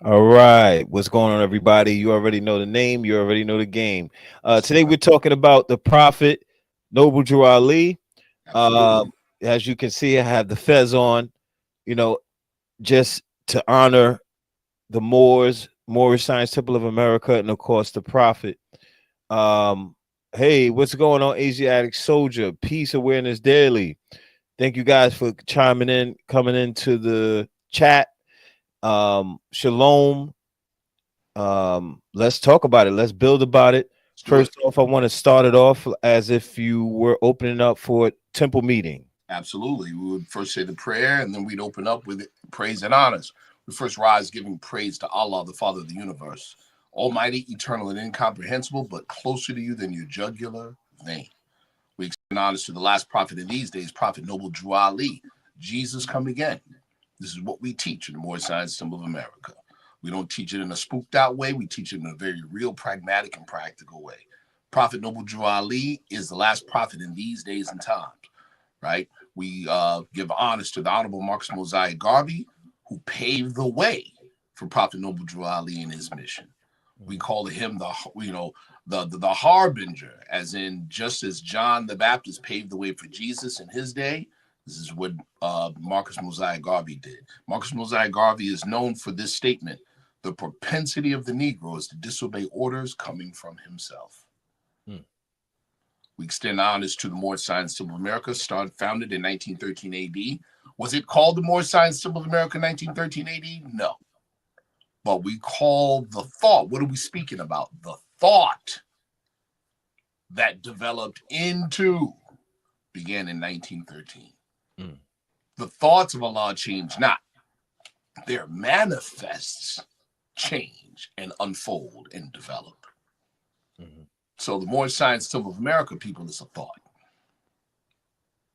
All right. What's going on, everybody? You already know the name. You already know the game. Today we're talking about the Prophet Noble Drew Ali. Absolutely. Um, as you can see, I have the fez on, you know, just to honor the Moorish Science Temple of America, and of course the Prophet. Um, hey, what's going on, Asiatic Soldier? Peace Awareness Daily. Thank you guys for chiming in, coming into the chat. Shalom. Let's talk about it. Let's build about it. Let's do it. First off, I want to start it off as if you were opening up for a temple meeting. Absolutely. We would first say the prayer and then we'd open up with praise and honors. We first rise giving praise to Allah, the Father of the universe, almighty, eternal, and incomprehensible, but closer to you than your jugular vein. We extend honors to the last prophet of these days, Prophet Noble Drew Ali. Jesus come again. This is what we teach in the Moorish Science Temple of America. We don't teach it in a spooked out way. We teach it in a very real, pragmatic, and practical way. Prophet Noble Drew Ali is the last prophet in these days and times, right? We give honors to the Honorable Marcus Mosiah Garvey, who paved the way for Prophet Noble Drew Ali and his mission. We call him the harbinger, as in just as John the Baptist paved the way for Jesus in his day. This is what Marcus Mosiah Garvey did. Marcus Mosiah Garvey is known for this statement: the propensity of the Negro is to disobey orders coming from himself. Hmm. We extend honors to the Moorish Science Temple of America, founded in 1913 AD. Was it called the Moorish Science Temple of America in 1913 AD? No. But we call the thought, what are we speaking about? The thought that developed into began in 1913. Mm. The thoughts of Allah change not. Their manifests change and unfold and develop. Mm-hmm. So the Moorish Science Temple of America, people, is a thought.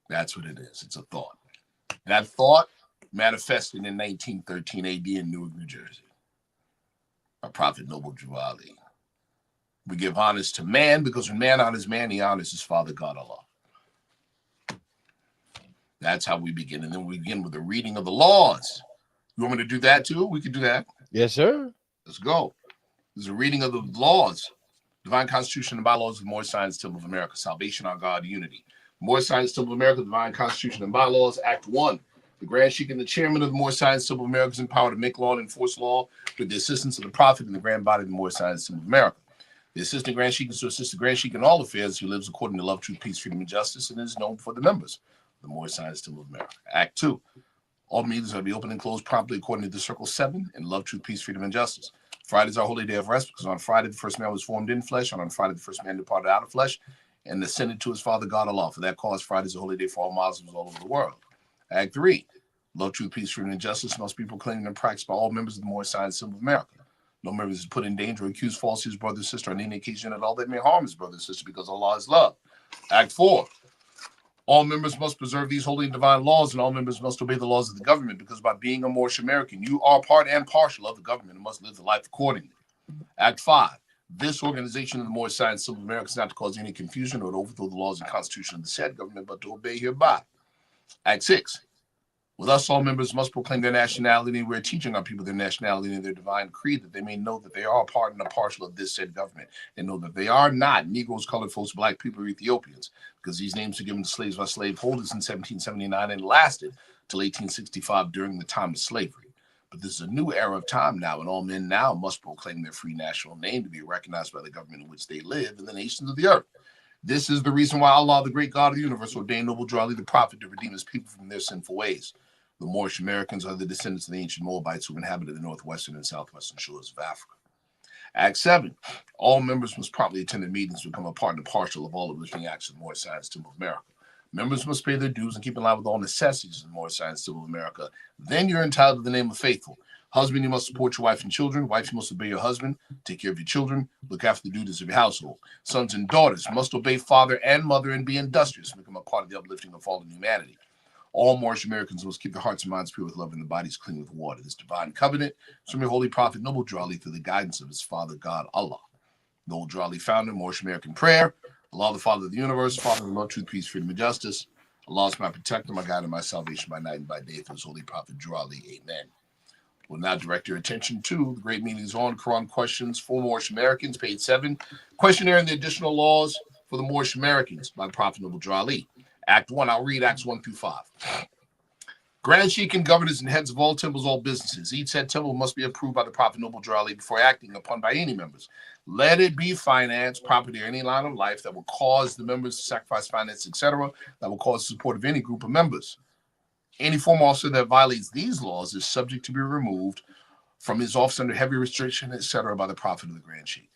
That's what it is. It's a thought. That thought manifested in 1913 AD in Newark, New Jersey. Our Prophet Noble Drew Ali. We give honors to man because when man honors man, he honors his Father God Allah. That's how we begin. And then we begin with the reading of the laws. You want me to do that too? We can do that. Yes, sir. Let's go. There's a reading of the laws. Divine Constitution and Bylaws of the Moorish Science Temple of America. Salvation, our God, unity. Moorish Science Temple of America, Divine Constitution and Bylaws, Act 1. The Grand Sheik and the Chairman of the Moorish Science Temple of America is empowered to make law and enforce law with the assistance of the Prophet and the Grand Body of the Moorish Science Temple of America. The Assistant Grand Sheik is to assist the Grand Sheik in all affairs who lives according to love, truth, peace, freedom, and justice, and is known for the members of the Moorish Science Temple of America. Act 2. All meetings are to be open and closed promptly according to the Circle 7 in love, truth, peace, freedom, and justice. Friday is our holy day of rest because on Friday the first man was formed in flesh, and on Friday the first man departed out of flesh and ascended to his Father God Allah. For that cause, Friday is a holy day for all Muslims all over the world. Act 3. Love, truth, peace, freedom, and justice must be proclaimed and practiced by all members of the Moorish Science Temple of America. No member is put in danger or accused falsely his brother or sister on any occasion at all that may harm his brother or sister because Allah is love. Act 4. All members must preserve these holy and divine laws, and all members must obey the laws of the government because by being a Moorish American, you are part and partial of the government and must live the life accordingly. Act 5. This organization of the Moorish Science Temple of America is not to cause any confusion or to overthrow the laws and constitution of the said government, but to obey hereby. Act 6. With us, all members must proclaim their nationality. We're teaching our people their nationality and their divine creed that they may know that they are a part and a partial of this said government and know that they are not Negroes, colored folks, black people, or Ethiopians, because these names were given to slaves by slaveholders in 1779 and lasted till 1865 during the time of slavery. But this is a new era of time now, and all men now must proclaim their free national name to be recognized by the government in which they live and the nations of the earth. This is the reason why Allah, the great God of the universe, ordained Noble Drew Ali the prophet to redeem his people from their sinful ways. The Moorish Americans are the descendants of the ancient Moabites who inhabited the northwestern and southwestern shores of Africa. Act 7. All members must promptly attend the meetings to become a part and partial of all uplifting acts of the Moorish Science Temple of America. Members must pay their dues and keep in line with all necessities of the Moorish Science Temple of America. Then you're entitled to the name of faithful. Husband, you must support your wife and children. Wife, you must obey your husband, take care of your children, look after the duties of your household. Sons and daughters must obey father and mother and be industrious and become a part of the uplifting of fallen humanity. All Moorish Americans must keep their hearts and minds pure with love and their bodies clean with water. This divine covenant is from your holy prophet Noble Drew Ali through the guidance of his Father God Allah. Noble Drew Ali founder, Moorish American prayer. Allah, the Father of the universe, Father of love, truth, peace, freedom, and justice. Allah is my protector, my guide, and my salvation by night and by day through his holy prophet Drew Ali. Amen. We'll now direct your attention to the Great Meetings on Quran Questions for Moorish Americans, page 7. Questionnaire and the Additional Laws for the Moorish Americans by Prophet Noble Drew Ali. Act 1, I'll read Acts 1 through 5. Grand Sheikh and governors and heads of all temples, all businesses. Each said temple must be approved by the Prophet Noble Drew Ali before acting upon by any members. Let it be finance, property, or any line of life that will cause the members to sacrifice finance, etc., that will cause the support of any group of members. Any former officer that violates these laws is subject to be removed from his office under heavy restriction, etc., by the Prophet of the Grand Sheikh.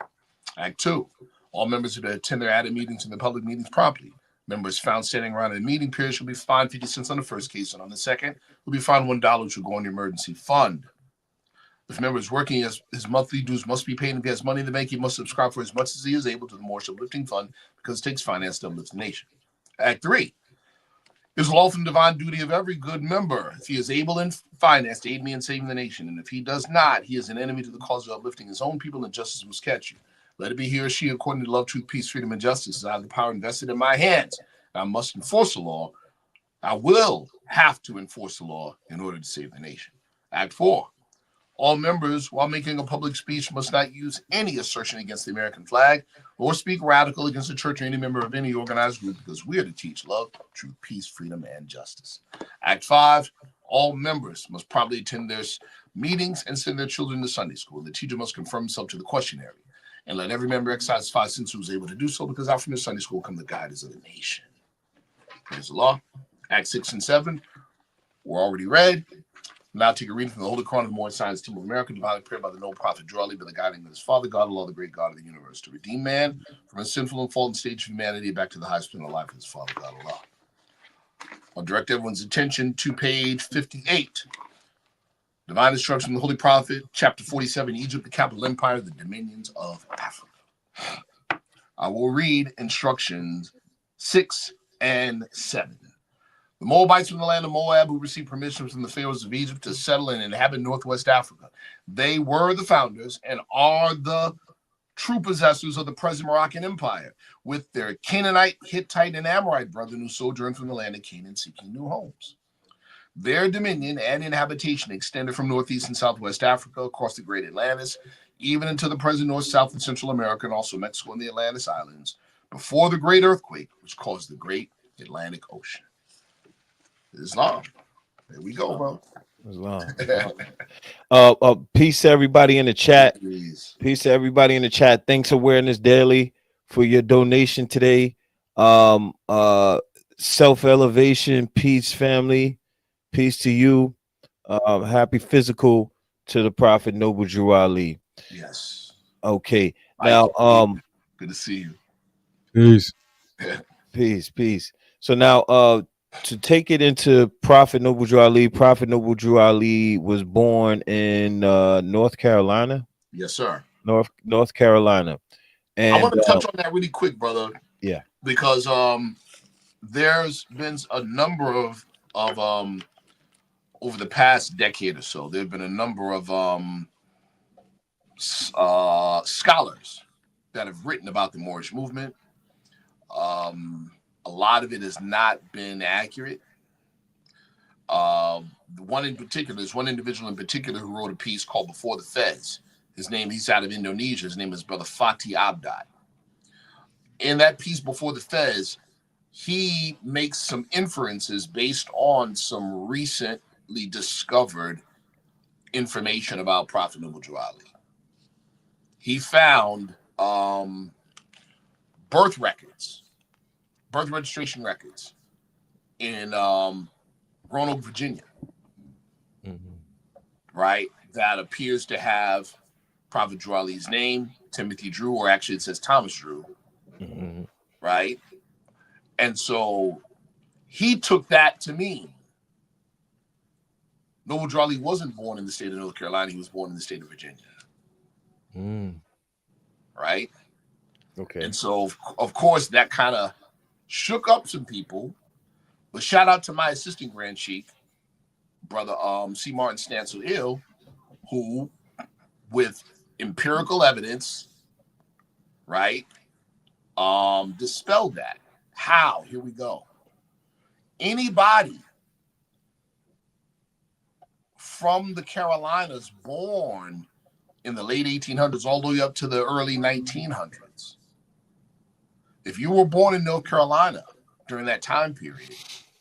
Act 2. All members who attend their added meetings and the public meetings properly. Members found standing around in the meeting period shall be fined 50 cents on the first case, and on the second will be fined $1, which will go on the emergency fund. If a member is working, his monthly dues must be paid, and if he has money in the bank, he must subscribe for as much as he is able to the Moorish Uplifting Fund, because it takes finance to uplift the nation. Act 3. It is lawful and divine duty of every good member, if he is able in finance, to aid me in saving the nation, and if he does not, he is an enemy to the cause of uplifting his own people, and justice must catch you. Let it be he or she, according to love, truth, peace, freedom, and justice, as I have the power invested in my hands. I must enforce the law. I will have to enforce the law in order to save the nation. Act 4. All members, while making a public speech, must not use any assertion against the American flag or speak radical against the church or any member of any organized group, because we are to teach love, truth, peace, freedom, and justice. Act 5. All members must probably attend their meetings and send their children to Sunday school. The teacher must confirm himself to the questionnaire. And let every member exercise 5 cents who is able to do so, because out from the Sunday school come the guiders of the nation. Praise the law. Acts 6 and 7 were already read. Now take a reading from the Holy Quran of the Moorish Science Temple of America, divinely prepared by the noble Prophet Drew Ali, by the guiding of his Father, God, Allah, the great God of the universe, to redeem man from a sinful and fallen stage of humanity back to the highest point of life of his Father, God, Allah. I'll direct everyone's attention to page 58. Divine instruction from the Holy Prophet, chapter 47, Egypt, the capital empire, the dominions of Africa. I will read instructions 6 and 7. The Moabites from the land of Moab, who received permission from the pharaohs of Egypt to settle and inhabit northwest Africa. They were the founders and are the true possessors of the present Moroccan Empire, with their Canaanite, Hittite, and Amorite brethren who sojourned from the land of Canaan seeking new homes. Their dominion and inhabitation extended from northeast and southwest Africa across the Great Atlantis, even into the present North, South, and Central America, and also Mexico and the Atlantis Islands, before the great earthquake, which caused the Great Atlantic Ocean. Islam. There we go, bro. Islam. Peace to everybody in the chat. Peace to everybody in the chat. Thanks, Awareness Daily, for your donation today. Self-elevation, peace, family. Peace to you. Happy physical to the Prophet Noble Drew Ali. Yes. Okay. Now, good to see you. Peace. Peace. So now, to take it into Prophet Noble Drew Ali. Prophet Noble Drew Ali was born in North Carolina. Yes, sir. North Carolina. And I want to touch on that really quick, brother. Yeah. Because there's been a number of over the past decade or so, there have been a number of scholars that have written about the Moorish movement. A lot of it has not been accurate. There's one individual in particular who wrote a piece called Before the Fez. He's out of Indonesia. His name is Brother Fatih Abdad. In that piece, Before the Fez, he makes some inferences based on some recently discovered information about Prophet Noble Drew Ali. He found birth registration records in Roanoke, Virginia, right? That appears to have Prophet Drew Ali's name, Timothy Drew, or actually it says Thomas Drew, right? And so he took that to mean Noble Drew Ali wasn't born in the state of North Carolina. He was born in the state of Virginia. Right? Okay. And so, of course, that kind of shook up some people. But shout out to my assistant Grand Sheikh, Brother C. Martin Stancil Hill, who, with empirical evidence, right, dispelled that. How? Here we go. Anybody from the Carolinas born in the late 1800s all the way up to the early 1900s. If you were born in North Carolina during that time period,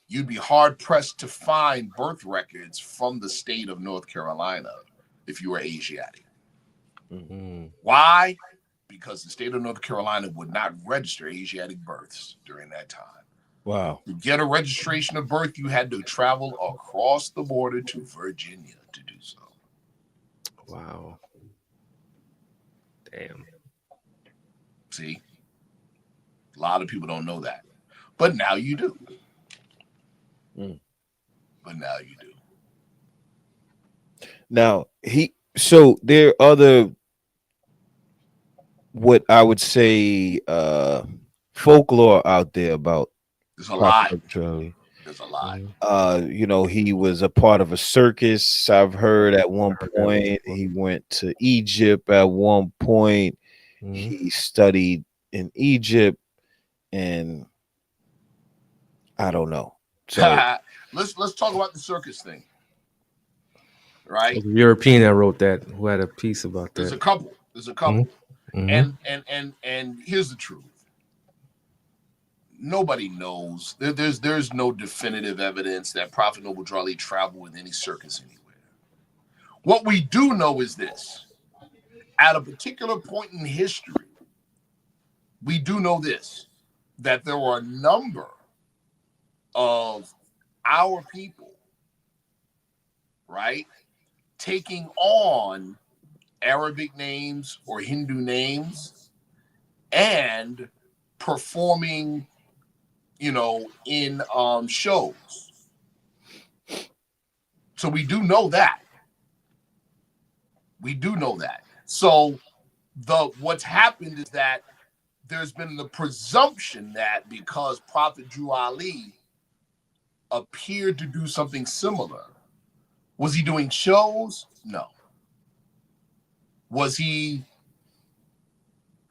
you'd be hard pressed to find birth records from the state of North Carolina if you were Asiatic. Mm-hmm. Why? Because the state of North Carolina would not register Asiatic births during that time. Wow. To get a registration of birth, you had to travel across the border to Virginia to do so. Wow. Damn. See? A lot of people don't know that. But now you do. But now you do. Now, so there are other, what I would say, folklore out there about There's a lot. Charlie. There's a lot. You know, he was a part of a circus, I've heard at one point. He went to Egypt at one point. He studied in Egypt, and I don't know. So let's talk about the circus thing. Right? The European that wrote that, who had a piece about that. There's a couple. And here's the truth. Nobody knows. There's no definitive evidence that Prophet Noble Drew Ali traveled with any circus anywhere. What we do know is this. At a particular point in history, we do know this, that there were a number of our people, right, taking on Arabic names or Hindu names and performing, you know, in shows. So we do know that. We do know that. So what's happened is that there's been the presumption that because Prophet Drew Ali appeared to do something similar, was he doing shows? No. Was he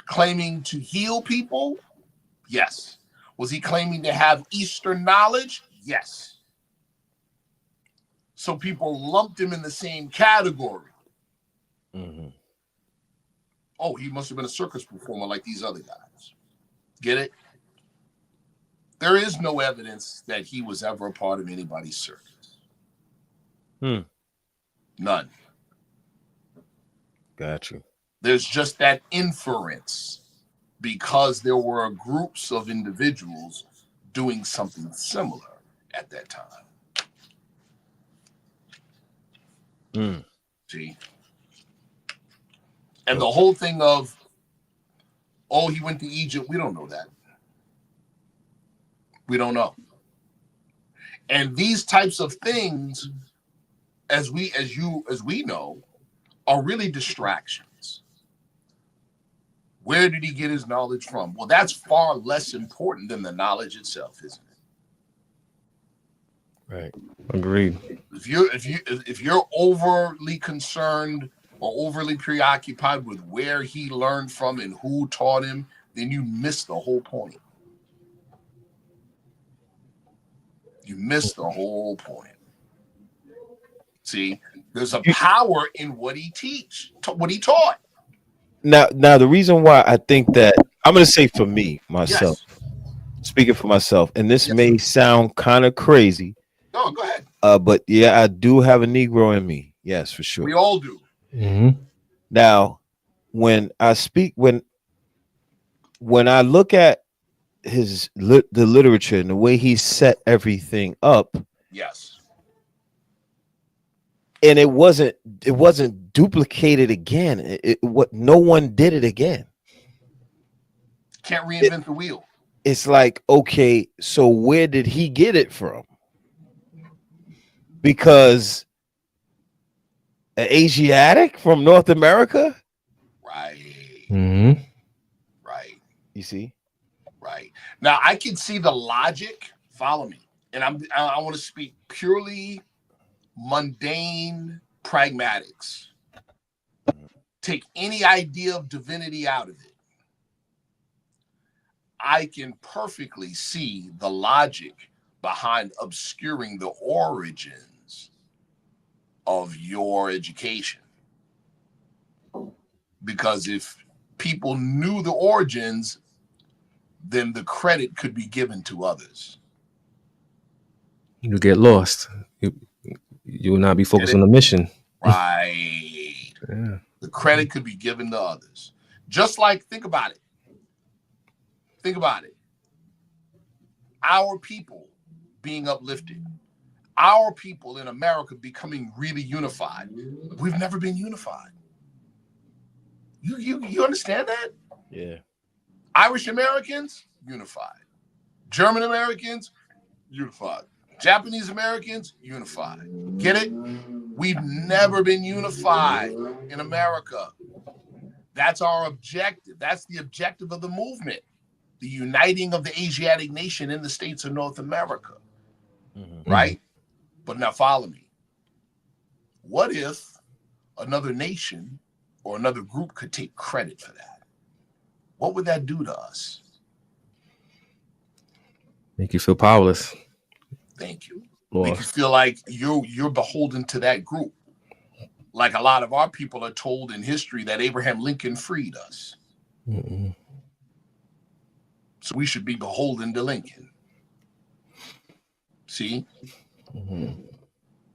claiming to heal people? Yes. Was he claiming to have Eastern knowledge? Yes. So people lumped him in the same category. mm-hmm. Oh, he must have been a circus performer like these other guys. Get it? There is no evidence that he was ever a part of anybody's circus. None. Got you. There's just that inference because there were groups of individuals doing something similar at that time. See? And the whole thing of, oh, he went to Egypt, we don't know that. We don't know. And these types of things, as we know, are really distractions. Where did he get his knowledge from? Well, that's far less important than the knowledge itself, isn't it? Right. Agreed. If you're overly concerned or overly preoccupied with where he learned from and who taught him, then you miss the whole point. You miss the whole point. See, there's a power in what he taught. Now, the reason why I think that, I'm going to say for me, myself, speaking for myself, and this may sound kind of crazy. No, go ahead. But yeah, I do have a Negro in me. Yes, for sure. We all do. Now, when I speak, when I look at the literature and the way he set everything up, yes, and it wasn't duplicated again. No one did it again. Can't reinvent the wheel. It's like, okay, so where did he get it from? Because an Asiatic from North America, right? Right. You see, right. Now I can see the logic. Follow me, and I want to speak purely mundane pragmatics. Take any idea of divinity out of it. I can perfectly see the logic behind obscuring the origins of your education. Because if people knew the origins, then the credit could be given to others. You get lost. You will not be focused on the mission. Right. Yeah. The credit could be given to others. Just like, think about it. Think about it. Our people being uplifted. Our people in America becoming really unified. We've never been unified. You understand that? Yeah. Irish Americans, unified. German Americans, unified. Japanese Americans, unified. Get it? We've never been unified in America. That's our objective. That's the objective of the movement. The uniting of the Asiatic nation in the states of North America. Mm-hmm. Right? But now follow me. What if another nation or another group could take credit for that? What would that do to us? Make you feel powerless. Thank you. Lost. Make you feel like you're beholden to that group. Like a lot of our people are told in history that Abraham Lincoln freed us. Mm-mm. So we should be beholden to Lincoln. See? Mm-hmm.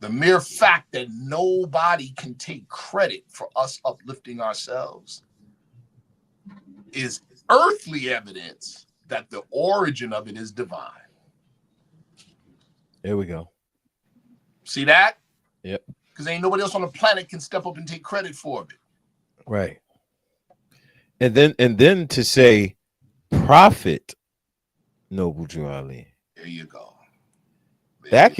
The mere fact that nobody can take credit for us uplifting ourselves is earthly evidence that the origin of it is divine. There we go. See that? Yep. Because ain't nobody else on the planet can step up and take credit for it. Right. And then to say prophet Noble Drew Ali. There you go. That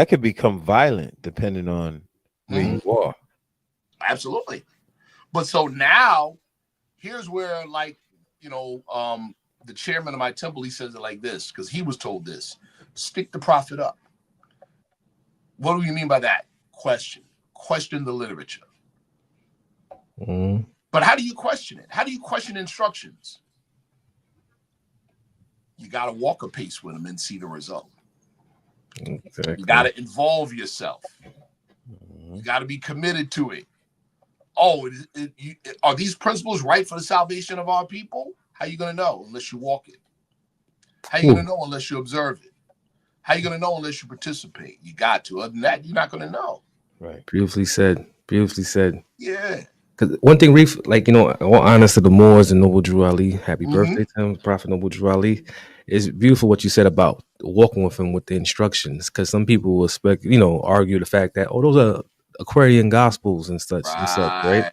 could become violent depending on where you are. Absolutely. But so now, here's where, like, the chairman of my temple, he says it like this, because he was told this: stick the prophet up. What do you mean by that? Question the literature. Mm-hmm. But how do you question it? How do you question instructions? You got to walk a pace with them and see the result. Exactly. You got to involve yourself. You got to be committed to it. Oh, are these principles right for the salvation of our people? How are you going to know unless you walk it? How are you going to know unless you observe it? How are you going to know unless you participate? You got to. Other than that, you're not going to know. Right. Beautifully said. Beautifully said. Yeah. Because one thing, all honest to the Moors and Noble Drew Ali, happy birthday to him, Prophet Noble Drew Ali. It's beautiful what you said about walking with him with the instructions. Because some people will argue the fact that, those are Aquarian gospels and such, right?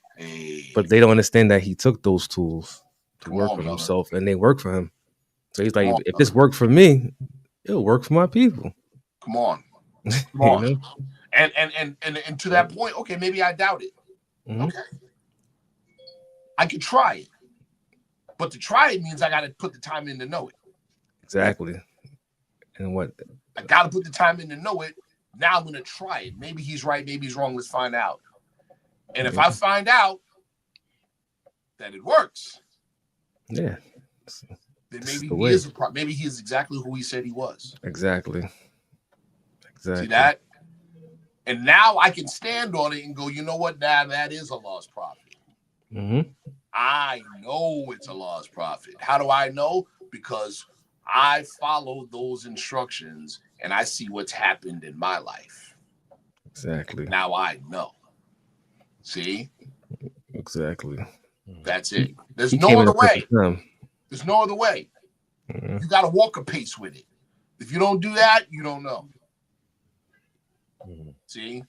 But they don't understand that he took those tools to work on himself, and they work for him. So he's like, if this worked for me, it'll work for my people. Come on. Come on. And to that point, okay, maybe I doubt it. Mm-hmm. Okay. I could try it. But to try it means I got to put the time in to know it. Exactly. And what? I got to put the time in to know it. Now I'm going to try it. Maybe he's right. Maybe he's wrong. Let's find out. And if I find out that it works, then maybe he is exactly who he said he was. Exactly. See that? And now I can stand on it and go, you know what? That is a lost prophet. Mm-hmm. I know it's a lost prophet. How do I know? Because I follow those instructions and I see what's happened in my life. Exactly. Now I know. See? Exactly. That's it. There's no other way. There's no other way. Mm-hmm. You got to walk a pace with it. If you don't do that, you don't know. Mm-hmm. See?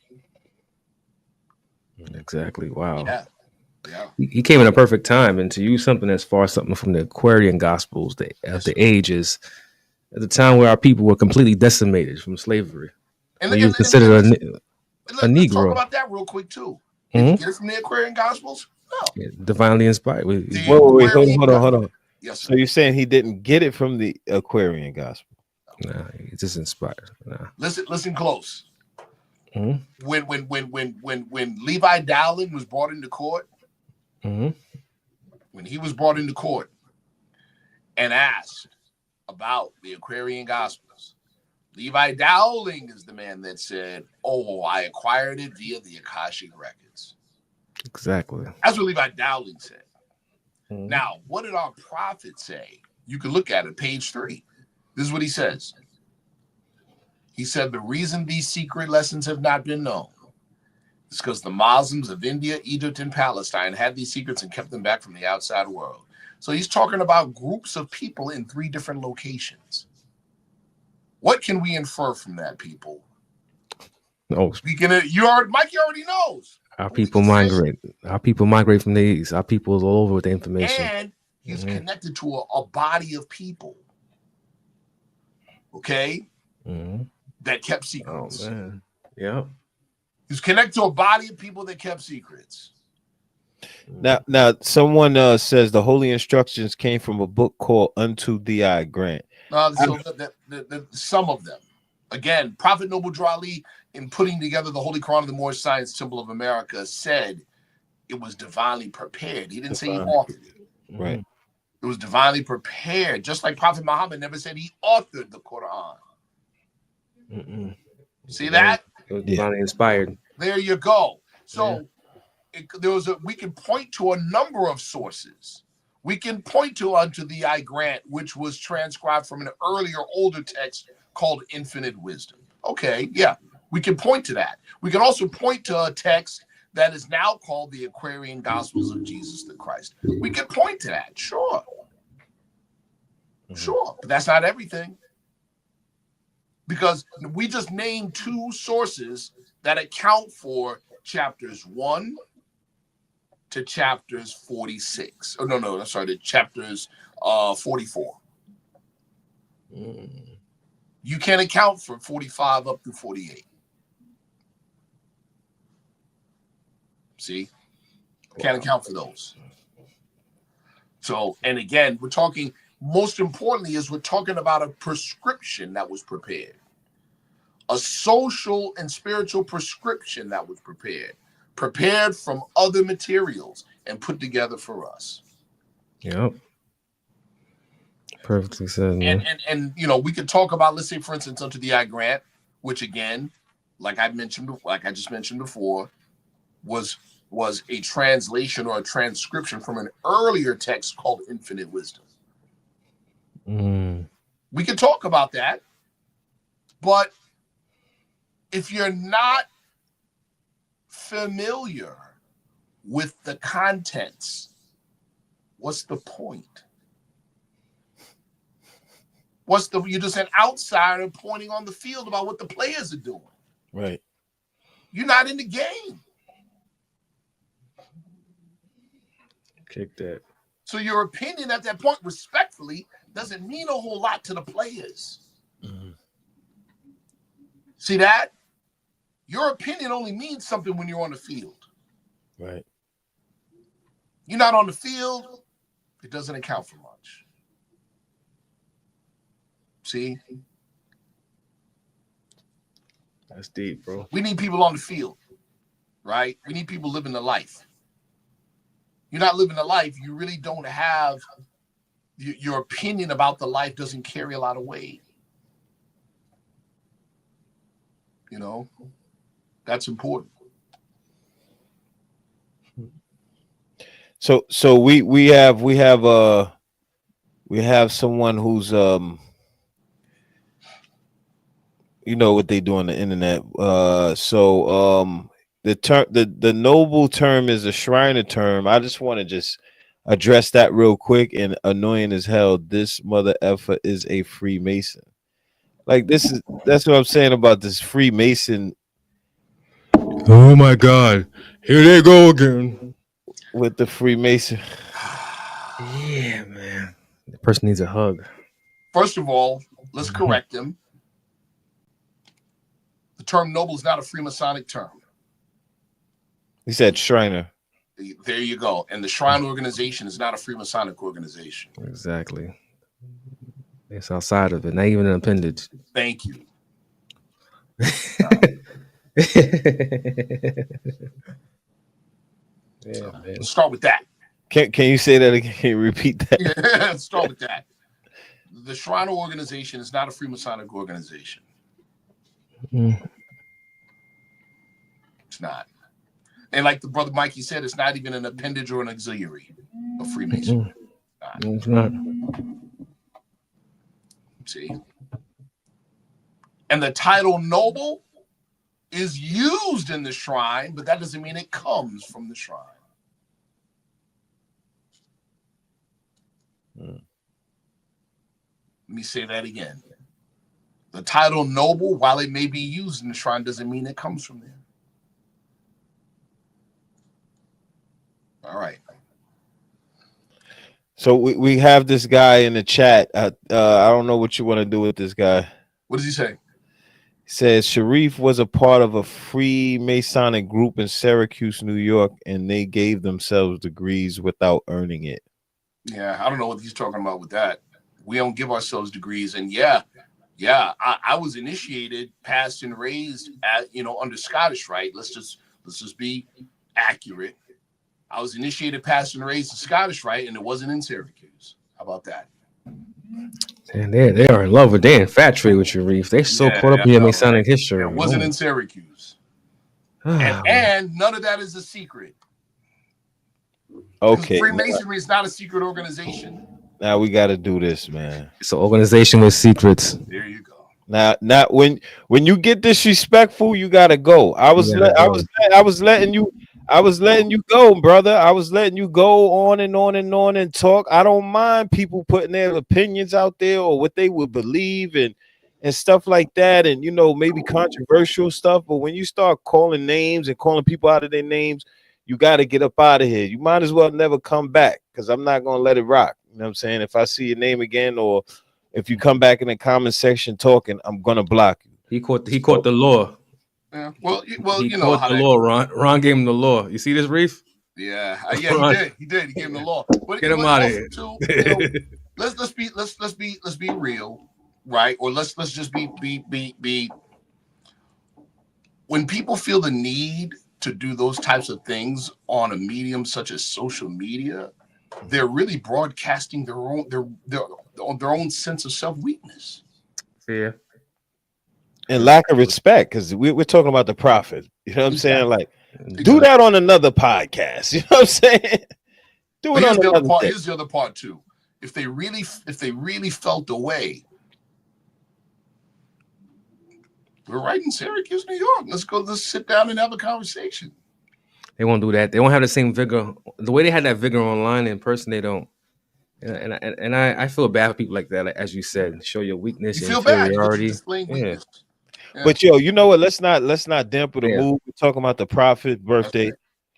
Exactly. Wow. Yeah. He came in a perfect time, and to use something from the Aquarian Gospels, the ages, at the time where our people were completely decimated from slavery, and he was considered a Negro. Let's talk about that real quick too. Did you get it from the Aquarian Gospels? No. Yeah, divinely inspired. Wait, hold on. Yes, so you're saying he didn't get it from the Aquarian Gospel? Nah, it's just inspired. Nah. Listen close. Mm-hmm. When Levi Dowling was brought into court. Mm-hmm. When he was brought into court and asked about the Aquarian Gospels, Levi Dowling is the man that said, "Oh, I acquired it via the Akashic records." Exactly. That's what Levi Dowling said. Mhm. Now, what did our prophet say? You can look at it, page 3. This is what he says. He said, the reason these secret lessons have not been known is because the Muslims of India, Egypt, and Palestine had these secrets and kept them back from the outside world. So he's talking about groups of people in 3 different locations. What can we infer from that, people? Oh, Mikey already knows. our people migrate. Our people migrate from the east. Our people is all over with the information. And he's connected to a body of people. Okay? That kept secrets. Oh, man. Yeah. He's connected to a body of people that kept secrets. Now, someone says the holy instructions came from a book called Unto Thee I Grant. So some of them. Again, Prophet Noble Drew Ali, in putting together the Holy Quran of the Moorish Science Temple of America, said it was divinely prepared. He didn't say he authored it. Right. It was divinely prepared, just like Prophet Muhammad never said he authored the Quran. See that? It was divinely inspired. There you go. So we can point to a number of sources. We can point to Unto Thee I Grant, which was transcribed from an earlier, older text called Infinite Wisdom. Okay, yeah, we can point to that. We can also point to a text that is now called the Aquarian Gospels of Jesus the Christ. We can point to that, sure. Sure, but that's not everything. Because we just named 2 sources that account for chapters 1 to chapters 46. Oh, no, I'm sorry, to chapters 44. You can't account for 45 up to 48. See? Can't account for those. So, and again, we're talking, most importantly, we're talking about a prescription that was prepared. A social and spiritual prescription that was prepared from other materials and put together for us. Yep. Perfectly said, man. And we could talk about, let's say, for instance, Unto Thee I Grant, which again, like I just mentioned before, was a translation or a transcription from an earlier text called Infinite Wisdom. We could talk about that, but if you're not familiar with the contents, what's the point? You're just an outsider pointing on the field about what the players are doing. Right. You're not in the game. Kick that. So your opinion at that point, respectfully, doesn't mean a whole lot to the players. See that? Your opinion only means something when you're on the field. Right. You're not on the field, it doesn't account for much. See? That's deep, bro. We need people on the field, right? We need people living the life. You're not living the life, you really don't have, your opinion about the life doesn't carry a lot of weight. That's important. So we have someone who's what they do on the internet. The noble term is a Shriner term. I just want to address that real quick. And annoying as hell, this mother effer is a Freemason. Like that's what I'm saying about this Freemason. Oh my God, here they go again with the Freemason. Yeah, man. The person needs a hug. First of all, let's correct him. The term noble is not a Freemasonic term. He said Shriner. There you go. And the Shrine organization is not a Freemasonic organization. Exactly. It's outside of it, not even an appendage. Thank you. Yeah, man. Let's start with that. Can you say that again? Can you repeat that? Yeah, let's start with that. The Shrine organization is not a Freemasonic organization. It's not. And like the brother Mikey said, it's not even an appendage or an auxiliary of Freemasonry. It's not. See? And the title noble is used in the shrine, but that doesn't mean it comes from the shrine. Let me say that again. The title noble, while it may be used in the shrine, doesn't mean it comes from there. All right. So we have this guy in the chat. I don't know what you want to do with this guy. What does he say? He says Sharif was a part of a free Masonic group in Syracuse, New York, and they gave themselves degrees without earning it. Yeah, I don't know what he's talking about with that. We don't give ourselves degrees. And I was initiated, passed, and raised at under Scottish Rite. Let's just be accurate. I was initiated, passed, and raised in Scottish Rite, and it wasn't in Syracuse. How about that? And they are in love with, they infatuated with Sharif. They're so caught up in your Masonic history. It wasn't in Syracuse. and none of that is a secret. Okay. Freemasonry is not a secret organization. Now we got to do this, man. It's an organization with secrets. There you go. Now when you get disrespectful, you got to go. I was letting you go, brother. I was letting you go on and on and on and talk. I don't mind people putting their opinions out there or what they would believe and stuff like that, and maybe controversial stuff. But when you start calling names and calling people out of their names, you got to get up out of here. You might as well never come back, because I'm not gonna let it rock. You know what I'm saying? If I see your name again, or if you come back in the comment section talking, I'm gonna block you. He caught the law. Yeah. Well, he caught the law. Ron gave him the law. You see this, Reef? Yeah, he did. He gave him the law. But get him out of here. Too, let's be real, right? Or let's just be. When people feel the need to do those types of things on a medium such as social media, they're really broadcasting their own sense of self-weakness. Yeah. And lack of respect, because we're talking about the prophet. You know what I'm saying? Like, do that on another podcast. You know what I'm saying? Do it on another part. Here's the other part too. If they really felt the way, we're right in Syracuse, New York. Let's sit down and have a conversation. They won't do that. They won't have the same vigor. The way they had that vigor online, in person, they don't. And I feel bad for people like that. Like, as you said, show your weakness, your inferiority. Yeah. But you know what? Let's not dampen the mood. We're talking about the prophet birthday.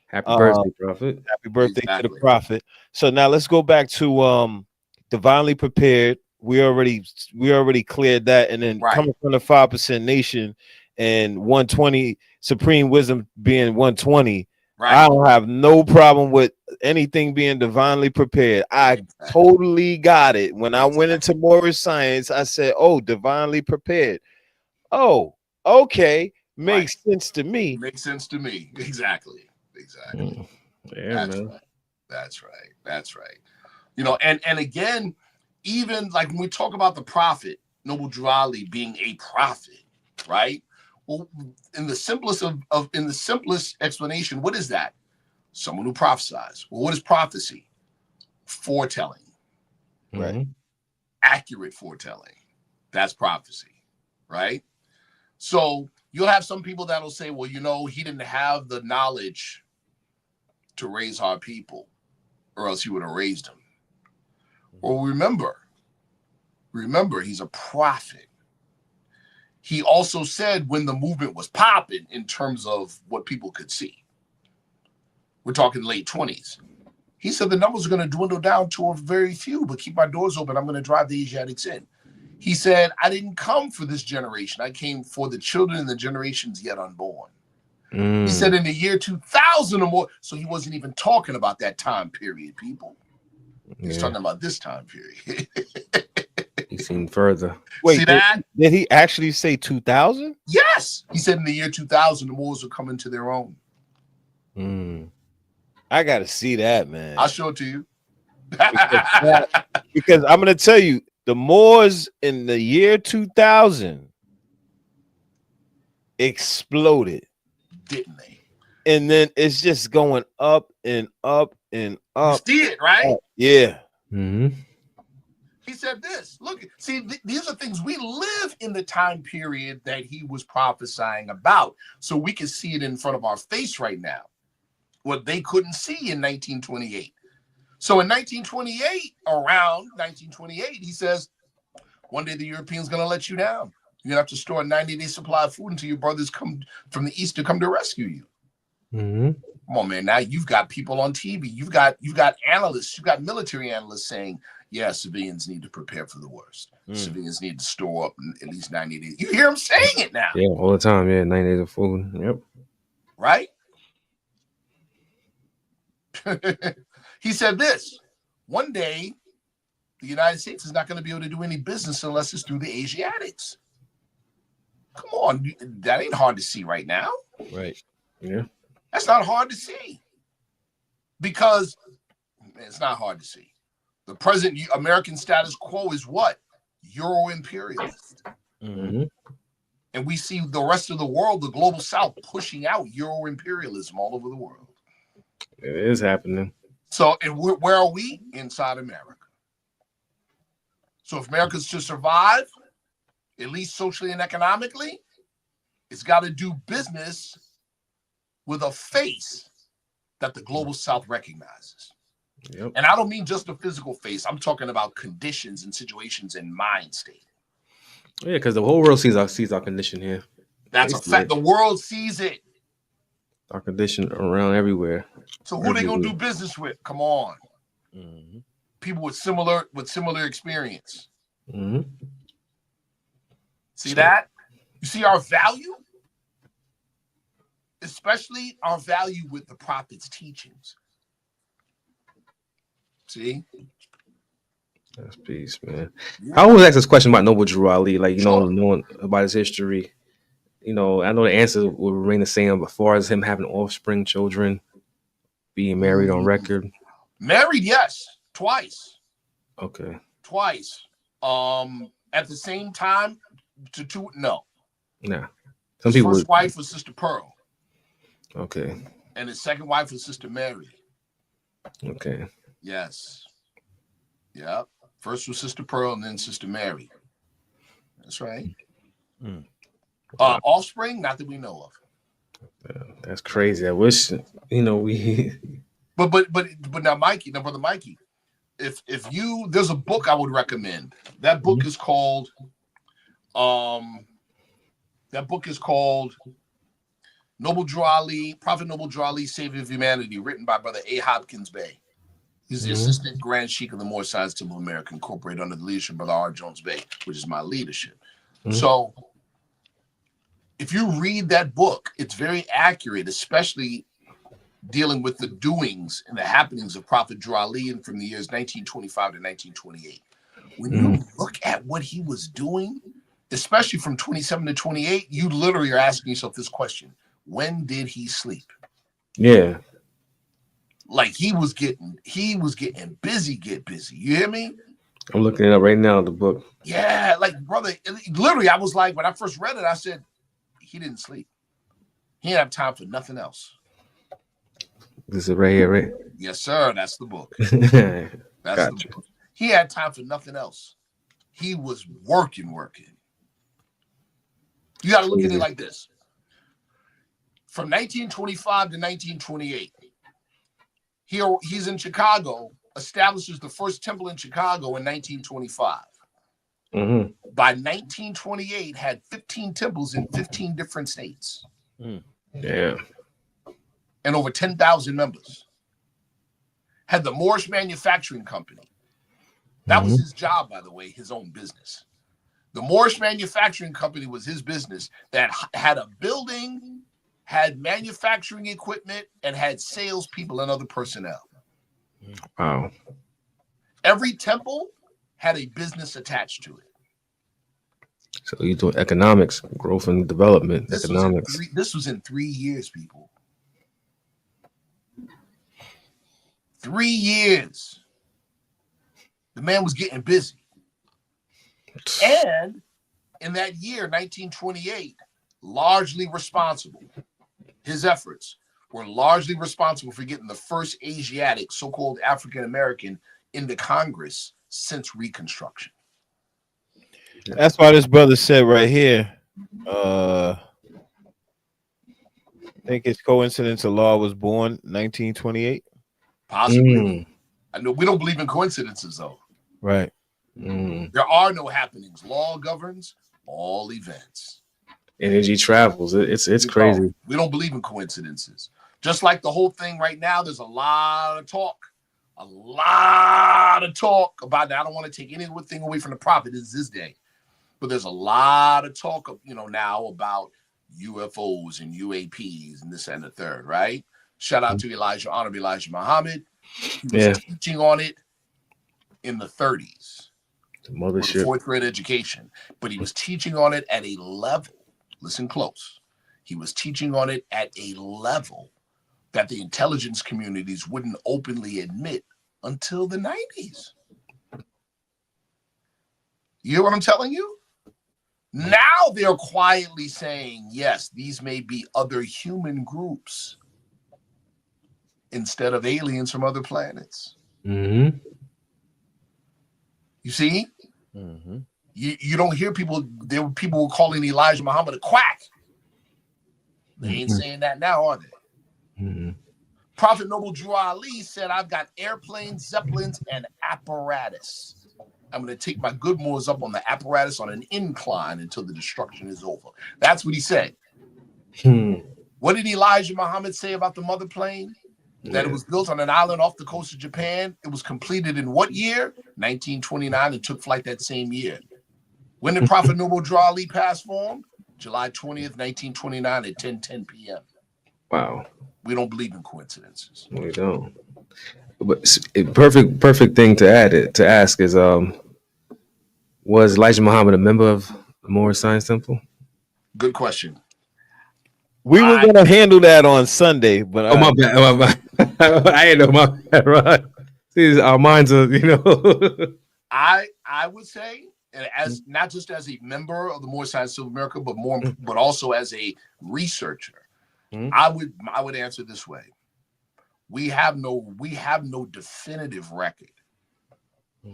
Happy birthday, prophet. Happy birthday to the prophet. So now let's go back to divinely prepared. We already cleared that, and then coming from the 5% nation and 120 supreme wisdom being 120. Right. I don't have no problem with anything being divinely prepared. I totally got it. When I went into Moorish science, I said, "Oh, divinely prepared." Oh, okay, makes sense to me. Makes sense to me. Exactly. Yeah, That's right. And again, even like when we talk about the prophet, Noble Drew Ali being a prophet, right? Well, in the simplest explanation, what is that? Someone who prophesies. Well, what is prophecy? Foretelling. Right. Accurate foretelling. That's prophecy, right? So you'll have some people that'll say, well, he didn't have the knowledge to raise our people, or else he would have raised them. Well, remember, he's a prophet. He also said when the movement was popping in terms of what people could see. We're talking late 20s. He said the numbers are going to dwindle down to a very few, but keep my doors open. I'm going to drive the Asiatics in. He said, I didn't come for this generation. I came for the children and the generations yet unborn. He said in the year 2000 or more. So he wasn't even talking about that time period, people. He's talking about this time period. He's seen further. Wait, see that? Did he actually say 2000? Yes. He said in the year 2000, the Moors will come into their own. I got to see that, man. I'll show it to you. Because I'm going to tell you, the Moors in the year 2000 exploded, didn't they? and then it's just going up and up and up. You see it, right? Up. Yeah. Mm-hmm. He said this. Look, see, these are things we live in the time period that he was prophesying about, so we can see it in front of our face right now. What they couldn't see in 1928. So in 1928, around 1928, he says, one day the Europeans going to let you down. You're going to have to store a 90-day supply of food until your brothers come from the east to come to rescue you. Mm-hmm. Come on, man. Now you've got people on TV. You've got analysts. You've got military analysts saying, yeah, civilians need to prepare for the worst. Civilians need to store up at least 90 days. You hear them saying it now. Yeah, all the time. Yeah, 90 days of food. Yep. Right? He said this. One day, the United States is not going to be able to do any business unless it's through the Asiatics. Come on. That ain't hard to see right now. Right. Yeah. That's not hard to see. Because it's not hard to see. The present American status quo is what? Euro-imperialist. Mm-hmm. And we see the rest of the world, the global south, pushing out Euro-imperialism all over the world. It is happening. So, and where are we? Inside America. So if America's to survive, at least socially and economically, it's got to do business with a face that the global south recognizes. Yep. And I don't mean just a physical face. I'm talking about conditions and situations and mind state. Yeah, because the whole world sees our condition here. That's a fact. The world sees it. Our condition around everywhere. So who they gonna do business with? Come on. Mm-hmm. People with similar experience. Mm-hmm. See that? You see our value? Especially our value with the prophet's teachings. See? That's peace, man. Yeah. I always ask this question about Noble Drew Ali, like, you know, knowing about his history. You know, I know the answer will remain the same as far as him having offspring, children, being married on record. Married, yes. Twice. Okay. Twice. At the same time, to two, no. Nah. His first wife was Sister Pearl. Okay. And his second wife was Sister Mary. Okay. Yes. Yep. First was Sister Pearl and then Sister Mary. That's right. Mm. Offspring, not that we know of. That's crazy. I wish, you know, we. But now, Mikey, brother Mikey, if you, there's a book I would recommend. That book is called, Noble Drew Ali, Prophet Noble Drew Ali, Savior of Humanity, written by Brother A. Hopkins Bey. He's the Assistant Grand Sheikh of the Moorish Science Temple of America, incorporated under the leadership of Brother R. Jones Bey, which is my leadership. So if you read that book, it's very accurate, especially dealing with the doings and the happenings of Prophet Drew Ali from the years 1925 to 1928. When you look at what he was doing, especially from 27 to 28, you literally are asking yourself this question: when did he sleep? Yeah. Like he was getting busy, get busy. You hear me? I'm looking it up right now, the book. Yeah, like brother, literally, I was like, when I first read it, I said, he didn't sleep. He didn't have time for nothing else. This is right here, right? Yes, sir. That's the book. That's the book. He had time for nothing else. He was working. You got to look at it like this. From 1925 to 1928, he's in Chicago, establishes the first temple in Chicago in 1925. By 1928, had 15 temples in 15 different states. Yeah. And over 10,000 members. Had the Moorish Manufacturing Company. That was his job, by the way, his own business. The Moorish Manufacturing Company was his business that had a building, had manufacturing equipment, and had salespeople and other personnel. Wow. Every temple had a business attached to it. So you're doing economics, growth and development, This was in 3 years, people. 3 years. The man was getting busy. And in that year, 1928, largely responsible. His efforts were largely responsible for getting the first Asiatic, so-called African American, into Congress since Reconstruction. That's why this brother said right here. I think it's coincidence a law was born 1928. Possibly. I know we don't believe in coincidences, though. Right. There are no happenings. Law governs all events. Energy travels. It's crazy. We don't believe in coincidences. Just like the whole thing right now, there's a lot of talk about that. I don't want to take anything away from the prophet. It's this day. But there's a lot of talk, now about UFOs and UAPs and this and the third, right? Shout out to Honorable Elijah Muhammad. He was teaching on it in the 30s. Mothership. Fourth grade education. But he was teaching on it at a level. Listen close. He was teaching on it at a level that the intelligence communities wouldn't openly admit until the 90s. You hear what I'm telling you? Now they're quietly saying, yes, these may be other human groups instead of aliens from other planets. Mm-hmm. You see? Mm-hmm. You don't hear people, there were people calling Elijah Muhammad a quack. They ain't saying that now, are they? Mm-hmm. Prophet Noble Drew Ali said, I've got airplanes, zeppelins, and apparatus. I'm going to take my good moors up on the apparatus on an incline until the destruction is over. That's what he said. What did Elijah Muhammad say about the mother plane? That it was built on an island off the coast of Japan. It was completed in what year? 1929, and took flight that same year. When did Prophet Noble Drew Ali pass form? July 20th, 1929 at 10:10 p.m. Wow. We don't believe in coincidences. We don't. But perfect thing to ask is was Elijah Muhammad a member of the Moorish Science Temple? Good question. We were going to handle that on Sunday, but my bad. I ain't know, my bad, Rod. See, our minds are, I would say, as not just as a member of the Moorish Science of America, but also as a researcher, I would answer this way. We have no definitive record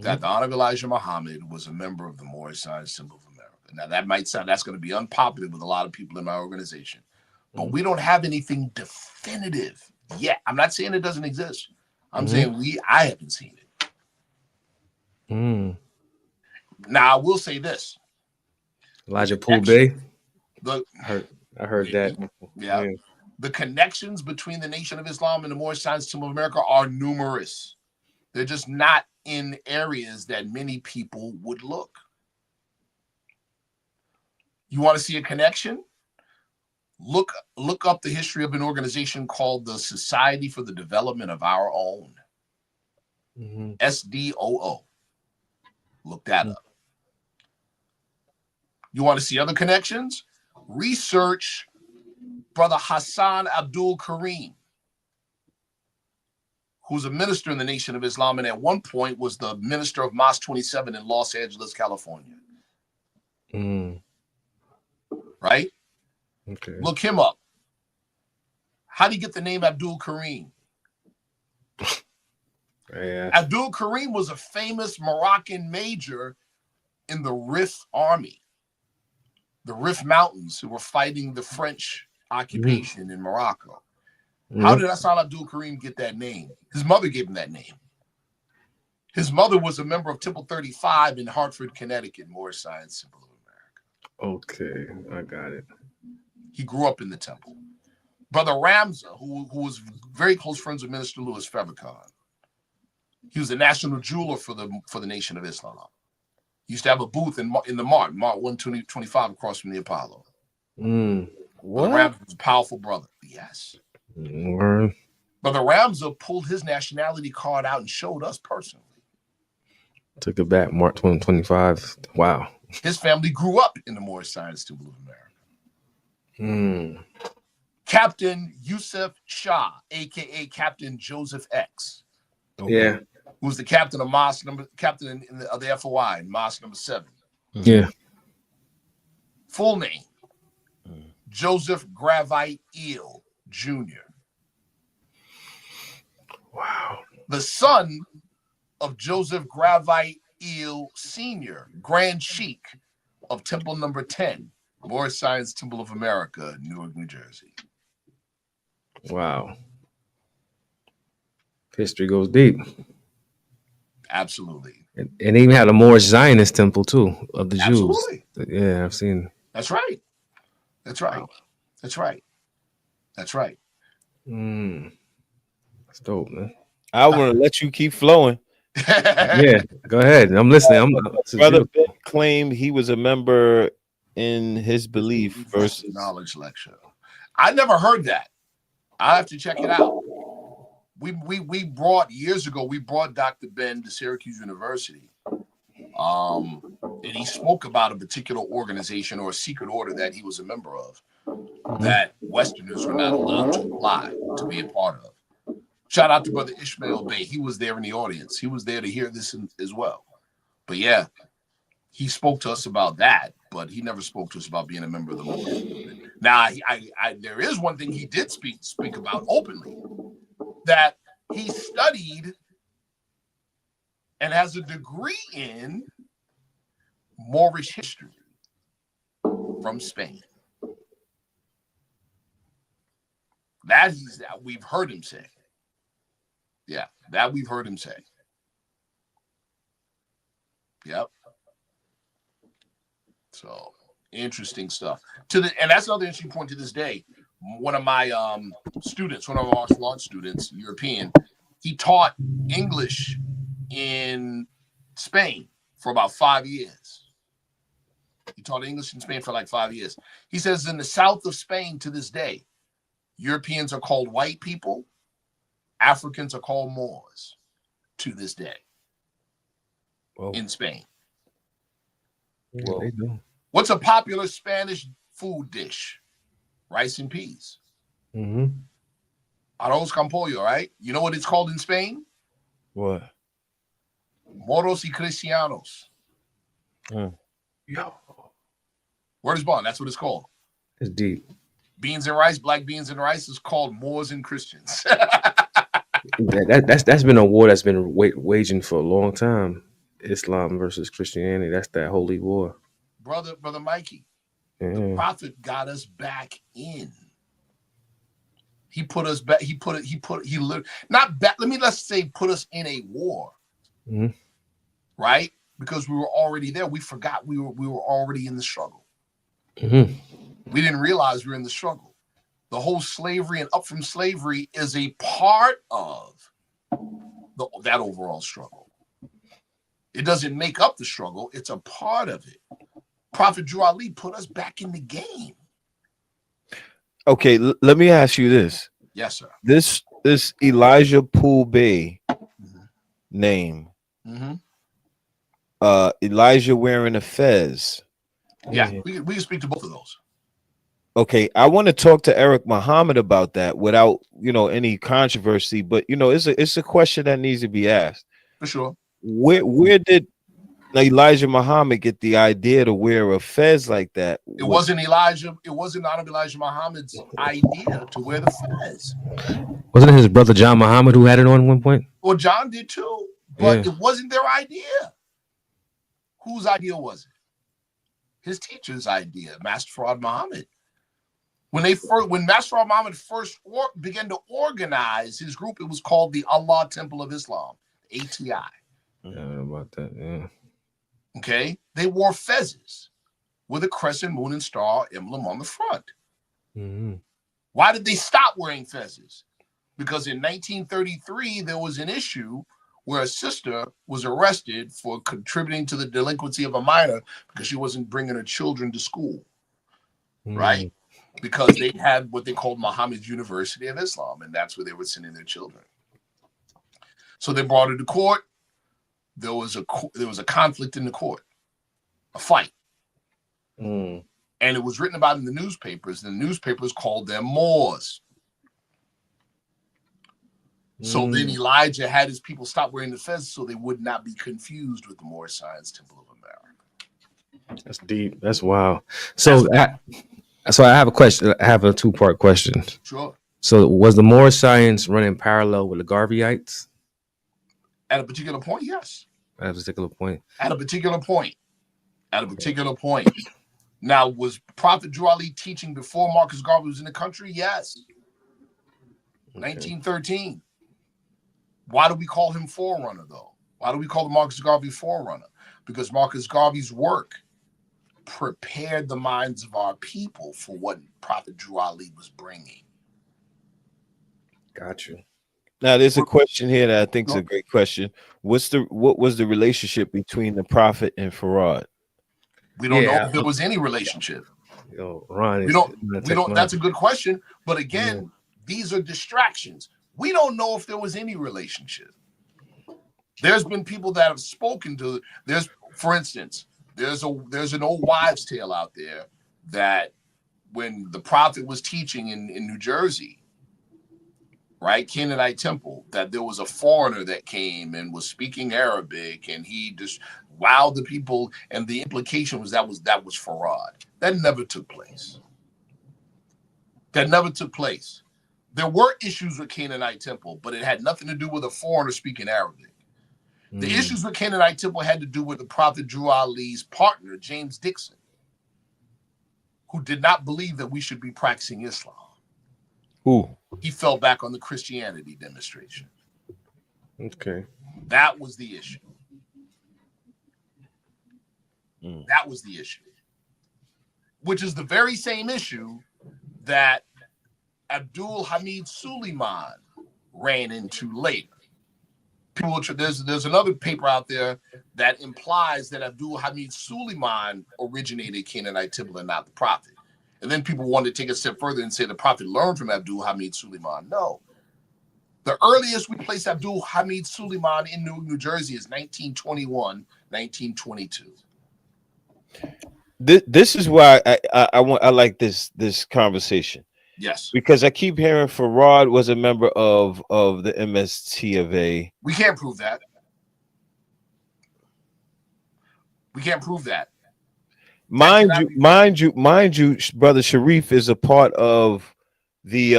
that the Honorable Elijah Muhammad was a member of the Moorish Science Temple of America. Now that might sound, that's going to be unpopular with a lot of people in my organization, but we don't have anything definitive yet. I'm not saying it doesn't exist. I'm saying I haven't seen it. Now I will say this. Elijah Poole Bay. I heard that. Yeah. The connections between the Nation of Islam and the Moorish Science Temple of America are numerous. They're just not in areas that many people would look. You want to see a connection? Look up the history of an organization called the Society for the Development of Our Own. SDOO. Look that up. You want to see other connections? Research Brother Hassan Abdul Karim, who's a minister in the Nation of Islam, and at one point was the minister of Mosque 27 in Los Angeles, California. Right? Okay. Look him up. How do you get the name Abdul Karim? Yeah. Abdul Karim was a famous Moroccan major in the Rif army, the Rif Mountains, who were fighting the French occupation in Morocco. How did Hassan Abdul Karim get that name? His mother gave him that name. His mother was a member of Temple 35 in Hartford, Connecticut, Moorish Science Temple of America. Okay, I got it. He grew up in the temple. Brother Ramza, who was very close friends with Minister Louis Farrakhan, he was the national jeweler for the Nation of Islam. He used to have a booth in the Mart 125 across from the Apollo. What? Brother Ramza was a powerful brother. Yes. Brother Ramza pulled his nationality card out and showed us personally. Took it back, March 2025. Wow. His family grew up in the Moorish Science Temple of America. Captain Yusuf Shah, aka Captain Joseph X. Yeah. Who was the captain of captain of the FOI in Mosque number 7. Yeah. Full name. Joseph Gravite Eel Jr. Wow. The son of Joseph Gravite Eel Sr., Grand Sheik of Temple Number 10, Moorish Science Temple of America, Newark, New Jersey. Wow. History goes deep. Absolutely. And they even had a Moorish Zionist temple too of the Jews. Absolutely. Yeah, I've seen. That's right. That's right. That's right. That's right. That's dope, man. I want to let you keep flowing. Yeah, go ahead. I'm listening. Brother Ben claimed he was a member in his belief versus knowledge lecture. I never heard that. I have to check it out. We brought years ago. We brought Dr. Ben to Syracuse University, and he spoke about a particular organization or a secret order that he was a member of, that Westerners were not allowed to apply to be a part of. Shout out to Brother Ishmael Bey. He was there in the audience. He was there to hear this as well. But yeah, he spoke to us about that, but he never spoke to us about being a member of the movement. Now, there is one thing he did speak about openly, that he studied and has a degree in Moorish history from Spain. That we've heard him say. Yeah, that we've heard him say. Yep. So interesting stuff. And that's another interesting point to this day. One of my students, one of our martial arts students, European, he taught English in Spain for about 5 years. He taught English in Spain for like 5 years. He says in the south of Spain to this day, Europeans are called white people. Africans are called Moors to this day. Whoa. In Spain. Yeah, they do. What's a popular Spanish food dish? Rice and peas. Mm-hmm. Arroz con pollo, right? You know what it's called in Spain? What? Moros y Cristianos. Yo. Word is bond. That's what it's called. It's deep. Beans and rice, black beans and rice is called Moors and Christians. That's been a war that's been waging for a long time. Islam versus Christianity. That's that holy war. Brother Mikey. Yeah. The prophet got us back in. He put us back. Let's say put us in a war. Mm-hmm. Right? Because we were already there. We forgot we were already in the struggle. Mm-hmm. We didn't realize we were in the struggle. The whole slavery and up from slavery is a part of that overall struggle. It doesn't make up the struggle. It's a part of it. Prophet Drew Ali put us back in the game. Okay, let me ask you this. Yes, sir. This Elijah Poole Bey name. Mm-hmm. Elijah wearing a fez. Yeah, we can speak to both of those. Okay, I want to talk to Eric Muhammad about that without, any controversy, but it's a question that needs to be asked. For sure. Where did Elijah Muhammad get the idea to wear a fez like that? It wasn't Honorable Elijah Muhammad's idea to wear the fez. Wasn't it his brother John Muhammad who had it on one point? Well, John did too, but it wasn't their idea. Whose idea was it? His teacher's idea, Master Farad Muhammad. When Master Farad Muhammad first began to organize his group, it was called the Allah Temple of Islam, ATI. I don't know about that, yeah. Okay, they wore fezzes with a crescent, moon, and star emblem on the front. Mm-hmm. Why did they stop wearing fezzes? Because in 1933, there was an issue where a sister was arrested for contributing to the delinquency of a minor because she wasn't bringing her children to school, right? Because they had what they called Muhammad's University of Islam, and that's where they were sending their children. So they brought her to court. There was a conflict in the court, a fight. And it was written about in the newspapers. The newspapers called them Moors. So then Elijah had his people stop wearing the fez so they would not be confused with the Moorish Science Temple of America. That's deep. That's wild. So So I have a question. I have a 2-part question. Sure. So was the Moorish science running parallel with the Garveyites At a particular point, yes. at a particular point? At a particular point. At a particular point. Now, was Prophet Drew Ali teaching before Marcus Garvey was in the country? Yes. Okay. 1913. Why do we call him forerunner, though? Why do we call the Marcus Garvey forerunner? Because Marcus Garvey's work prepared the minds of our people for what Prophet Drew Ali was bringing. Got you. Now, there's a question here that I think is a great question. What was the relationship between the Prophet and Farad? We don't know if there was any relationship. Yo, Ron, we don't. That's a good question. But again, these are distractions. We don't know if there was any relationship. There's been people that have spoken to. For instance, there's an old wives' tale out there that when the Prophet was teaching in New Jersey, right, Canaanite temple, that there was a foreigner that came and was speaking Arabic, and he just wowed the people, and the implication was that was Farad. That never took place. That never took place. There were issues with Canaanite temple, but it had nothing to do with a foreigner speaking Arabic. The issues with Canaanite temple had to do with the Prophet Drew Ali's partner, James Dixon, who did not believe that we should be practicing Islam. Who? He fell back on the Christianity demonstration. Okay. That was the issue. That was the issue. Which is the very same issue that Abdul Hamid Suleiman ran into later. There's another paper out there that implies that Abdul Hamid Suleiman originated Canaanite temple and not the Prophet. And then people wanted to take a step further and say the Prophet learned from Abdul Hamid Suleiman. No. The earliest we place Abdul Hamid Suleiman in New Jersey is 1921, 1922. This is why I like this conversation. Yes. Because I keep hearing Farad was a member of the MSTA. We can't prove that. We can't prove that. Mind you, Brother Sharif is a part of the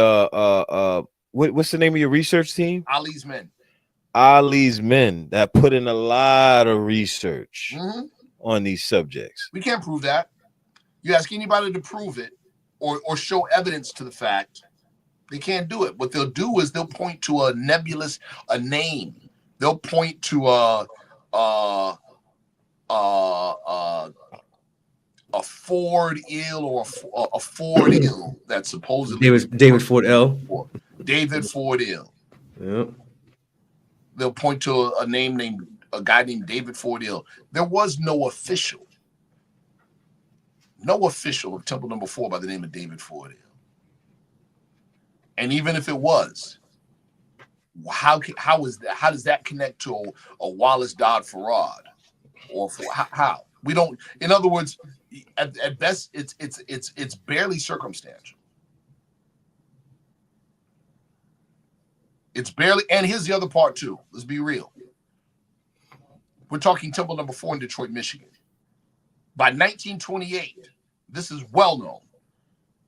what's the name of your research team? Ali's Men. Ali's Men that put in a lot of research on these subjects. We can't prove that. You ask anybody to prove it or show evidence to the fact, they can't do it. What they'll do is they'll point to a name. They'll point to a Ford Ill or a Ford Ill that's supposedly David Ford L. David Ford Ill. Yep. They'll point to a guy named David Ford Ill. There was no official of Temple Number 4 by the name of David Ford Ill. And even if it was, how does that connect to a Wallace Dodd Farad? Or how? We don't. In other words, at best, it's barely circumstantial. It's barely. And here's the other part too. Let's be real. We're talking Temple Number 4 in Detroit, Michigan. By 1928, this is well known.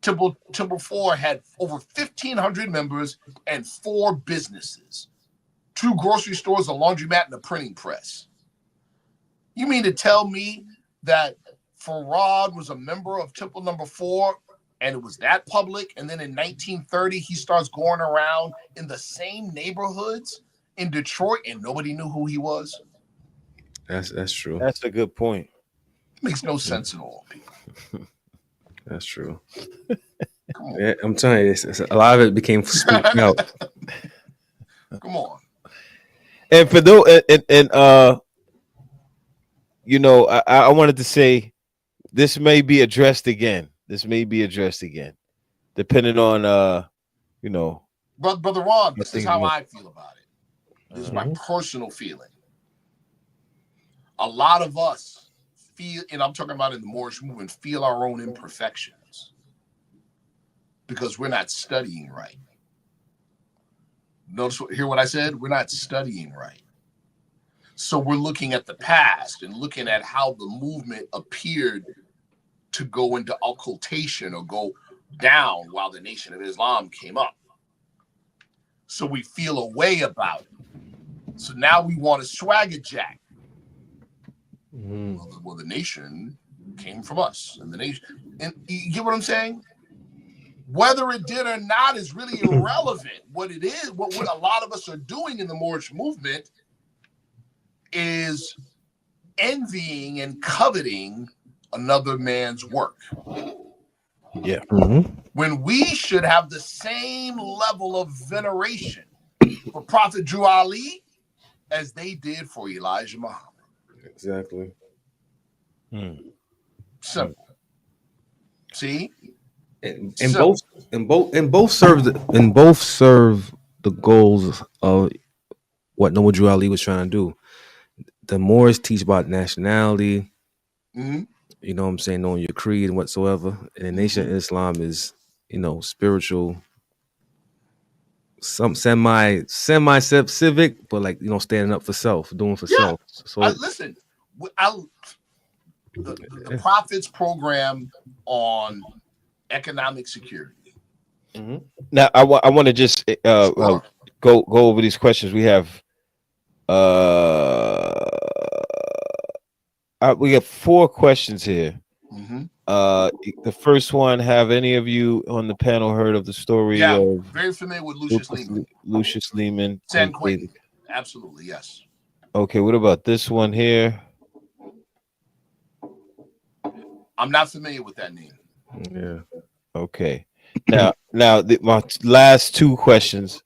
Temple 4 had over 1,500 members and 4 businesses, 2 grocery stores, a laundromat, and a printing press. You mean to tell me that Farad was a member of Temple Number 4 and it was that public, and then in 1930 he starts going around in the same neighborhoods in Detroit and nobody knew who he was? That's true. That's a good point. Makes no sense at all, people. That's true. Yeah, I'm telling you, a lot of it became spooked out. Come on. And for those, you know, I wanted to say this may be addressed again. Depending on, you know. Brother Ron, this is how I feel about it. This is my personal feeling. A lot of us feel, and I'm talking about in the Moorish movement, feel our own imperfections because we're not studying right. Hear what I said? We're not studying right. So we're looking at the past and looking at how the movement appeared to go into occultation or go down while the Nation of Islam came up. So we feel a way about it. So now we want to swagger jack. Well, the nation came from us, and the nation, and you get what I'm saying? Whether it did or not is really irrelevant. What it is, what a lot of us are doing in the Moorish movement is envying and coveting another man's work. Yeah. When we should have the same level of veneration for Prophet Drew Ali as they did for Elijah Muhammad. Exactly. Simple. See? And both serve the goals of what Noble Drew Ali was trying to do. The Moors teach about nationality, you know what I'm saying, knowing your creed and whatsoever. And the Nation of Islam is, you know, spiritual, some semi-civic, but like, you know, standing up for self, doing for self. So listen, the Prophet's program on economic security. Now, I want to just go over these questions. We have we have 4 questions here. The first one: have any of you on the panel heard of the story of very familiar with Lucius Lehman? San Quentin. Absolutely, yes. Okay, what about this one here? I'm not familiar with that name. Yeah. Okay. Now my last 2 questions.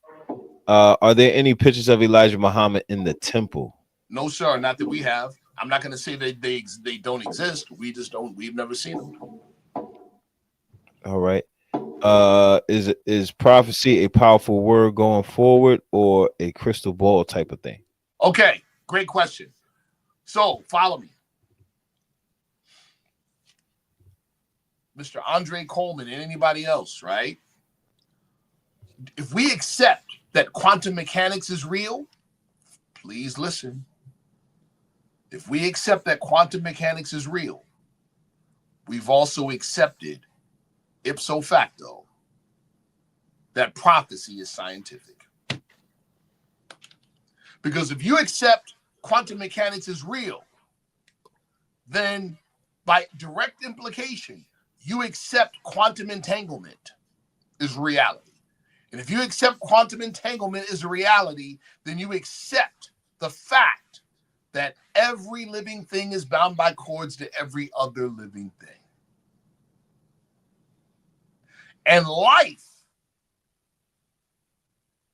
Are there any pictures of Elijah Muhammad in the temple? No, sir. Not that we have. I'm not going to say that they don't exist. We've never seen them. All right. Is prophecy a powerful word going forward, or a crystal ball type of thing? Okay, great question. So follow me. Mr. Andre Coleman and anybody else, right? If we accept that quantum mechanics is real, please listen. If we accept that quantum mechanics is real, we've also accepted ipso facto that prophecy is scientific. Because if you accept quantum mechanics is real, then by direct implication, you accept quantum entanglement is reality. And if you accept quantum entanglement is a reality, then you accept the fact that every living thing is bound by cords to every other living thing. And life,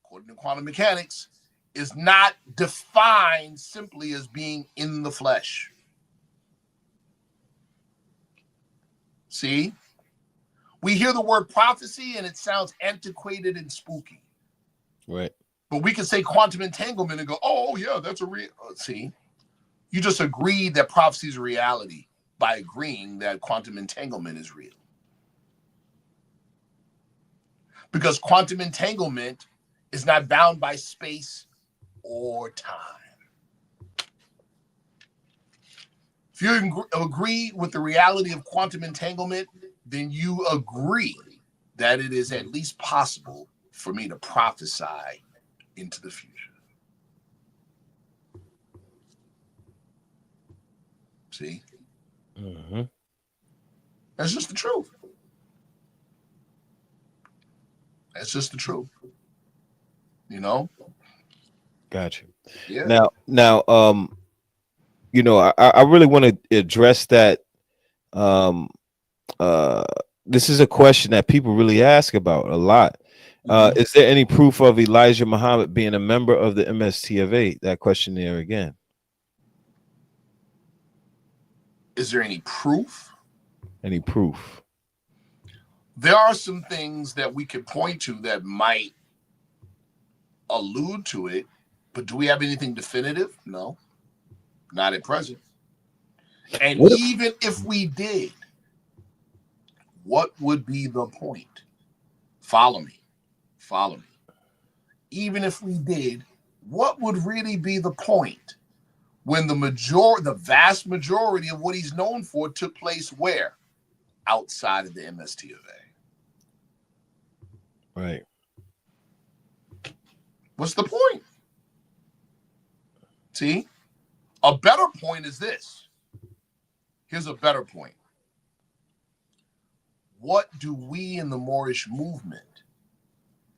according to quantum mechanics, is not defined simply as being in the flesh. See? We hear the word prophecy and it sounds antiquated and spooky. Right. But we can say quantum entanglement and go, oh, yeah, that's a real. See? You just agreed that prophecy is a reality by agreeing that quantum entanglement is real. Because quantum entanglement is not bound by space or time. If you agree with the reality of quantum entanglement, then you agree that it is at least possible for me to prophesy into the future. See? That's just the truth. That's just the truth. You know? Gotcha. Yeah. Now, you know, I really want to address that. This is a question that people really ask about a lot. Is there any proof of Elijah Muhammad being a member of the MSTA? That question there again. Is there any proof? Any proof? There are some things that we could point to that might allude to it, but do we have anything definitive? No, not at present. And even if we did, what would be the point? Follow me. Even if we did, what would really be the point when the vast majority of what he's known for took place where? outside of the MSTA. Right. What's the point? See, a better point is this. Here's a better point. What do we in the Moorish movement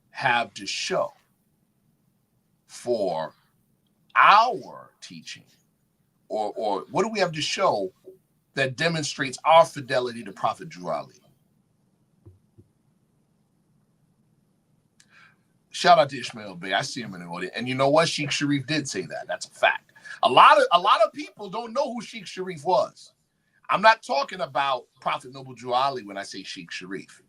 have to show for our teaching? Or what do we have to show that demonstrates our fidelity to Prophet Drew Ali? Shout out to Ishmael Bey. I see him in the audience. And you know what? Sheikh Sharif did say that. That's a fact. A lot of people don't know who Sheikh Sharif was. I'm not talking about Prophet Noble Drew Ali when I say Sheikh Sharif.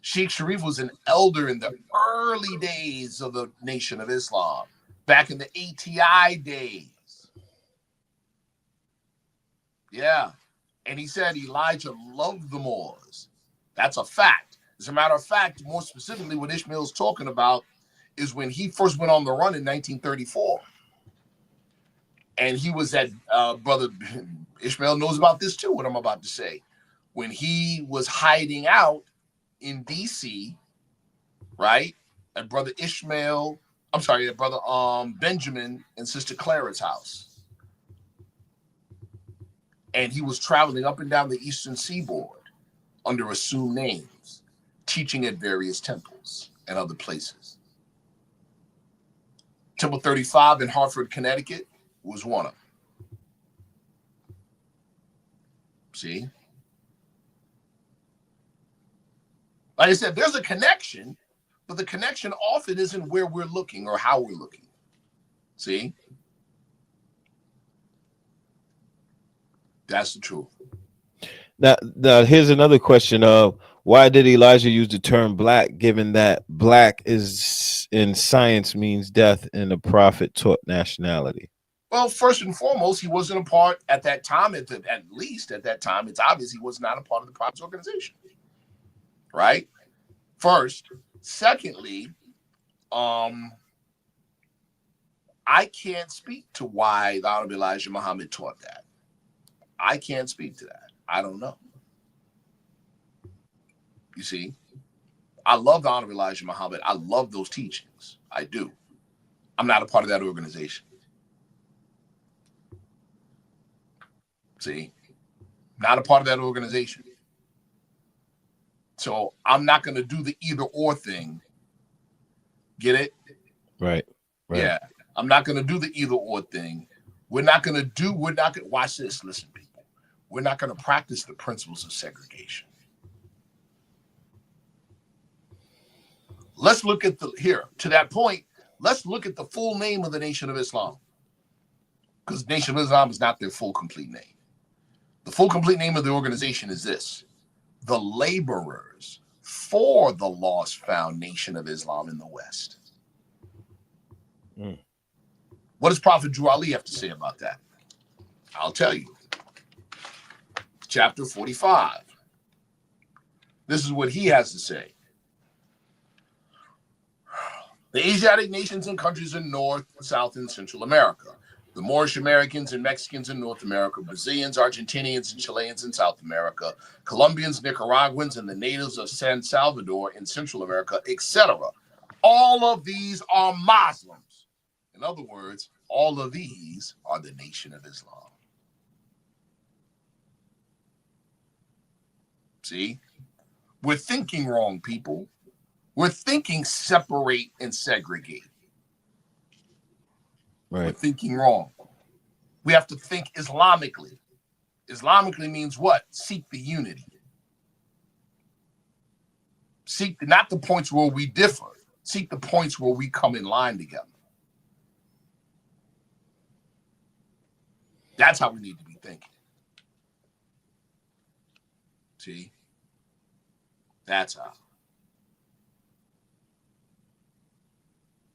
Sheikh Sharif was an elder in the early days of the Nation of Islam, back in the ATI days. Yeah. And he said Elijah loved the Moors. That's a fact. As a matter of fact, more specifically, what Ishmael's talking about is when he first went on the run in 1934. And he was at, brother Ishmael knows about this too, what I'm about to say. When he was hiding out in DC, right? At brother Benjamin and sister Clara's house. And he was traveling up and down the Eastern Seaboard under assumed names, teaching at various temples and other places. Temple 35 in Hartford, Connecticut was one of them. See? Like I said, there's a connection, but the connection often isn't where we're looking or how we're looking. See? That's the truth. Now here's another question of why did Elijah use the term black, given that black is in science means death and the prophet taught nationality? Well, first and foremost, he wasn't a part at that time, at least at that time, it's obvious he was not a part of the prophet's organization. Right? First. Secondly, I can't speak to why the Honorable Elijah Muhammad taught that. I can't speak to that. I don't know. You see, I love the Honorable Elijah Muhammad. I love those teachings. I do. I'm not a part of that organization. See, not a part of that organization. So I'm not going to do the either or thing. Get it? Right. Yeah. I'm not going to do the either or thing. We're not going to watch this. Listen, people. We're not going to practice the principles of segregation. Let's look at to that point, let's look at the full name of the Nation of Islam. Because Nation of Islam is not their full complete name. The full complete name of the organization is this: the Laborers for the Lost Found Nation of Islam in the West. What does Prophet Drew Ali have to say about that? I'll tell you. Chapter 45. This is what he has to say. The Asiatic nations and countries in North, South, and Central America. The Moorish Americans and Mexicans in North America. Brazilians, Argentinians, and Chileans in South America. Colombians, Nicaraguans, and the natives of San Salvador in Central America, etc. All of these are Muslims. In other words, all of these are the Nation of Islam. See, we're thinking wrong, people. We're thinking separate and segregate. Right. We're thinking wrong. We have to think Islamically. Islamically means what? Seek the unity. Seek not the points where we differ. Seek the points where we come in line together. That's how we need to be thinking. See? That's how.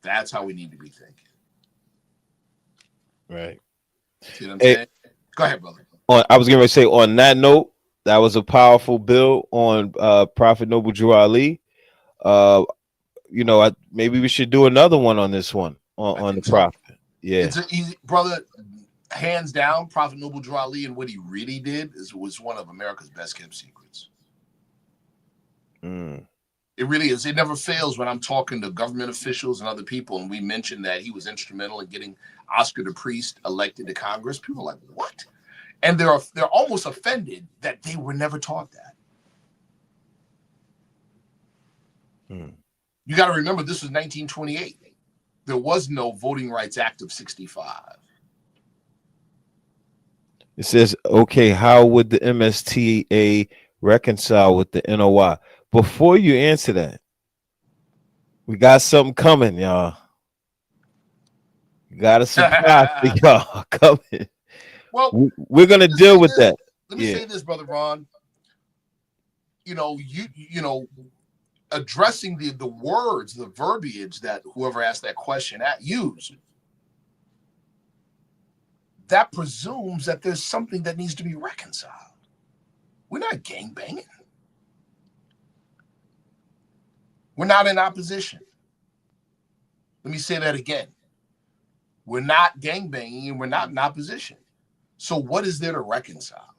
That's how we need to be thinking. Right. See what I'm saying? Go ahead, brother. I was going to say, on that note, that was a powerful bill on Prophet Noble Drew Ali. Maybe we should do another one on this one on the prophet. Yeah, It's an easy, brother. hands down, Prophet Noble Drew Ali and what he really did was one of America's best kept secrets. It really is. It never fails when I'm talking to government officials and other people, and we mention that he was instrumental in getting Oscar the Priest elected to Congress. People are like, what? And they're almost offended that they were never taught that. You got to remember, this was 1928. There was no Voting Rights Act of 65. It says, okay, how would the MSTA reconcile with the NOI? Before you answer that, we got something coming, y'all. We got a surprise for y'all coming. Well, we're gonna deal with that. Let me say this, Brother Ron. You know, addressing the words, the verbiage that whoever asked that question used, that presumes that there's something that needs to be reconciled. We're not gangbanging. We're not in opposition. Let me say that again. We're not gangbanging and we're not in opposition. So what is there to reconcile?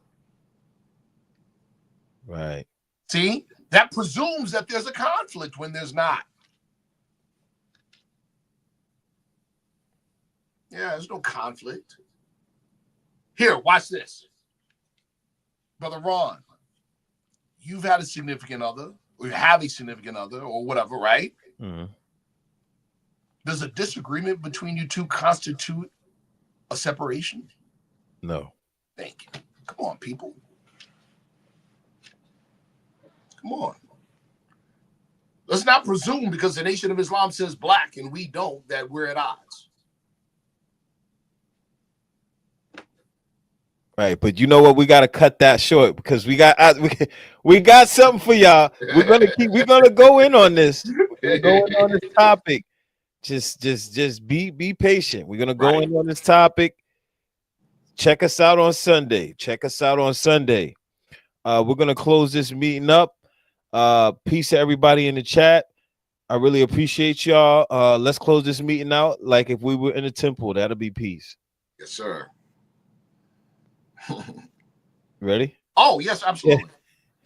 Right. See, that presumes that there's a conflict when there's not. Yeah, there's no conflict. Here, watch this. Brother Ron, you've had a significant other, or you have a significant other, or whatever, right? Does a disagreement between you two constitute a separation? No. Thank you. Come on, people. Come on. Let's not presume because the Nation of Islam says black and we don't that we're at odds. Right, but you know what? We got to cut that short because we got something for y'all. We're gonna go in on this. We're gonna go in on this topic. Just be patient. We're gonna go in on this topic. Check us out on Sunday. We're gonna close this meeting up. Peace to everybody in the chat. I really appreciate y'all. Let's close this meeting out like if we were in a temple. That'll be peace. Yes, sir. Ready? Oh, yes, absolutely.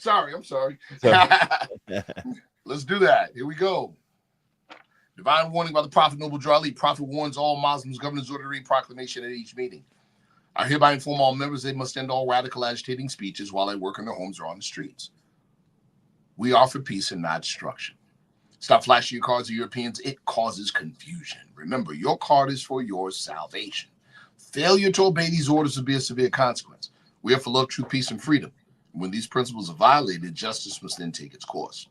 Yeah. I'm sorry. Let's do that. Here we go. Divine warning by the Prophet Noble Drew Ali. Prophet warns all Muslims, governors order to read proclamation at each meeting. I hereby inform all members they must end all radical agitating speeches while they work in their homes or on the streets. We are for peace and not destruction. Stop flashing your cards to Europeans. It causes confusion. Remember, your card is for your salvation. Failure to obey these orders will be a severe consequence. We are for love, truth, peace, and freedom. When these principles are violated, justice must then take its course.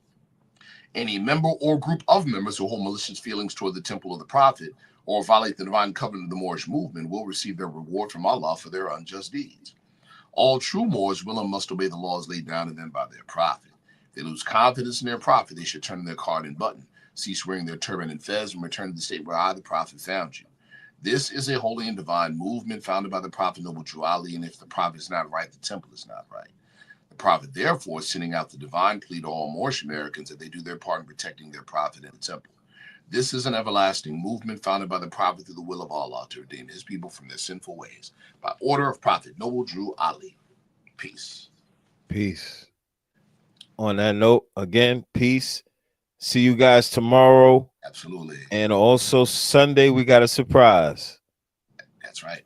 Any member or group of members who hold malicious feelings toward the temple of the prophet or violate the divine covenant of the Moorish movement will receive their reward from Allah for their unjust deeds. All true Moors will and must obey the laws laid down to them by their prophet. If they lose confidence in their prophet, they should turn in their card and button, cease wearing their turban and fez, and return to the state where I, the prophet, found you. This is a holy and divine movement founded by the Prophet Noble Drew Ali, and if the prophet is not right, the temple is not right. The prophet, therefore, is sending out the divine plea to all Moorish Americans that they do their part in protecting their prophet and the temple. This is an everlasting movement founded by the prophet through the will of Allah to redeem his people from their sinful ways. By order of Prophet Noble Drew Ali. Peace. Peace. On that note, again, peace. See you guys tomorrow. Absolutely. And also Sunday, we got a surprise. That's right.